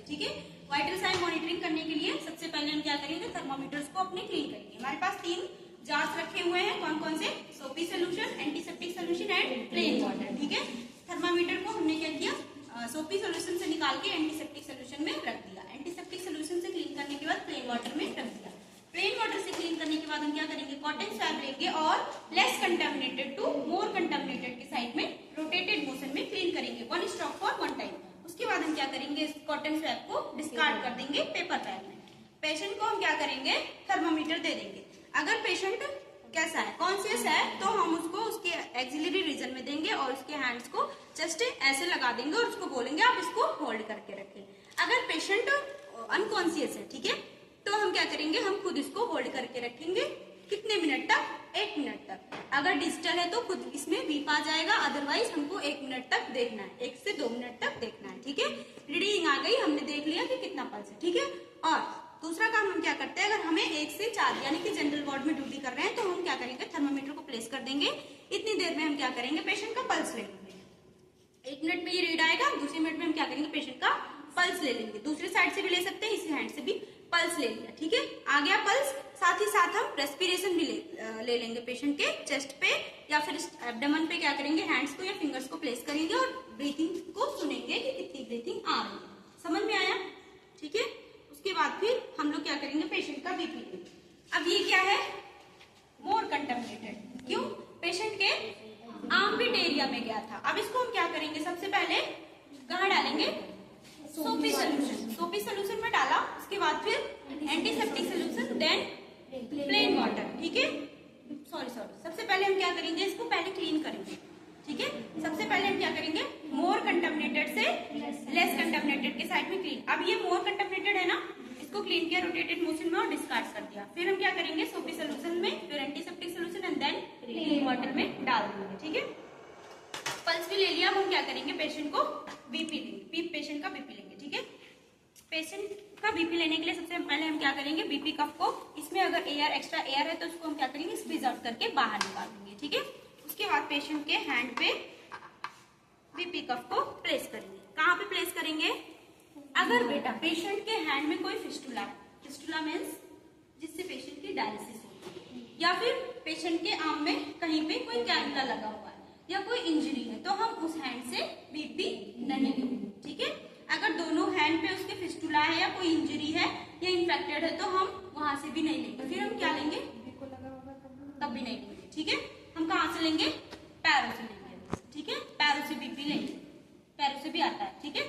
ठीक है। Vital sign monitoring करने के लिए सबसे पहले हम क्या करेंगे, थर्मामीटर्स को अपने क्लीन करेंगे। हमारे पास 3 जार्स रखे हुए हैं, कौन कौन से, सोपी solution, antiseptic solution and plane water. ठीक है, थर्मामीटर को हमने क्या किया, सोपी सोल्यूशन से निकाल के एंटीसेप्टिक सोल्यूशन में रख दिया। एंटीसेप्टिक सोल्यूशन से क्लीन करने के बाद प्लेन वाटर में रख दिया। प्लेन वाटर से क्लीन करने के बाद हम क्या करेंगे, कॉटन स्वैब लेंगे और less contaminated to more contaminated के साइड में रोटेटेड मोशन में क्लीन करेंगे, 1 स्ट्रोक फॉर 1 टाइम। उसके बाद हम क्या करेंगे, इस कॉटन स्वैब को डिस्कार्ड कर देंगे पेपर बैग में। पेशेंट को हम क्या करेंगे, थर्मामीटर दे देंगे। अगर पेशेंट कैसा है, कॉन्शियस है, तो हम उसको उसके एक्सिलरी रीजन में देंगे और उसके हैंड्स को जस्ट ऐसे लगा देंगे और उसको बोलेंगे आप इसको होल्ड करके रखें। अगर पेशेंट अनकॉन्शियस है, ठीक है, तो हम क्या करेंगे, हम खुद इसको होल्ड करके रखेंगे। कितने मिनट तक, 1 मिनट तक। अगर डिजिटल है तो खुद इसमें बीप आ जाएगा, अदरवाइज हमको 1 मिनट तक देखना है, 1 से 2 मिनट तक देखना है। ठीक है, रीडिंग आ गई, हमने देख लिया कि कितना पल्स है। ठीक है, और दूसरा काम हम क्या करते हैं, अगर हमें 1 से 4 यानी कि जनरल वार्ड में ड्यूटी कर रहे हैं, तो हम क्या करेंगे, थर्मामीटर को प्लेस कर देंगे। इतनी देर में हम क्या करेंगे, पेशेंट का पल्स ले लेंगे। 1 मिनट में ये रीड आएगा, दूसरे मिनट में हम क्या करेंगे, पेशेंट का पल्स ले लेंगे। दूसरे साइड से भी ले सकते हैं, इस हैंड से भी पल्स ले लिया। ठीक है, आ गया पल्स। साथ ही साथ हम रेस्पिरेशन भी ले लेंगे पेशेंट के चेस्ट पे या फिर एब्डोमेन पे क्या करेंगे, हैंड्स को या फिंगर्स को प्लेस करेंगे और ब्रीथिंग को सुनेंगे कि कितनी ब्रीथिंग आ रही है। समझ में आया? ठीक है, उसके बाद फिर हम लोग क्या करेंगे, पेशेंट का बीपी लेंगे। अब ये क्या है, मोर कंटामिनेटेड, क्यों, पेशेंट के आर्मपिट एरिया में गया था। अब इसको हम क्या करेंगे, सबसे पहले कहाँ डालेंगे, सोपी सोल्यूशन। सोपी सोल्यूशन में डाला, उसके बाद फिर antiseptic solution, then plain water. ठीक है, सॉरी सबसे पहले हम क्या करेंगे, इसको पहले क्लीन करेंगे। ठीक है, सबसे पहले हम क्या करेंगे, मोर कंटामिनेटेड से लेस कंटामिनेटेड के साइड में क्लीन। अब ये मोर कंटामिनेटेड है ना, इसको क्लीन किया रोटेटेड मोशन में और डिस्कार्ड कर दिया। फिर हम क्या करेंगे, सोपी सोल्यूशन में, फिर antiseptic solution and then plain water में डाल देंगे। ठीक है, पल्स भी ले लिया। हम क्या करेंगे, पेशेंट को बीपी लेंगे, पेशेंट का बीपी लेंगे। ठीक है, पेशेंट का बीपी लेने के लिए सबसे पहले हम क्या करेंगे, बीपी कफ को, इसमें अगर एयर एक्स्ट्रा एयर है तो उसको हम क्या करेंगे, स्क्वीज आउट करके बाहर निकाल देंगे। ठीक है, उसके बाद पेशेंट के हैंड पे बीपी कफ को प्लेस करेंगे। कहाँ पे प्लेस करेंगे, अगर बेटा पेशेंट के हैंड में कोई फिस्टुला, फिस्टुला मीन्स जिससे पेशेंट की डायलिसिस होती है, या फिर पेशेंट के आर्म में कहीं पे कोई कैनुला लगा हुआ है या कोई इंजरी है, तो हम उस हैंड से बीपी नहीं लेंगे। ठीक है, अगर दोनों हैंड पे उसके फिस्टुला है या कोई इंजरी है या इन्फेक्टेड है तो हम वहां से भी नहीं लेंगे। फिर हम क्या लेंगे, तब भी नहीं लेंगे। ठीक है, हम कहाँ से लेंगे, पैरों से लेंगे। ठीक है, पैरों से बीपी लेंगे, पैरों से भी आता है। ठीक है,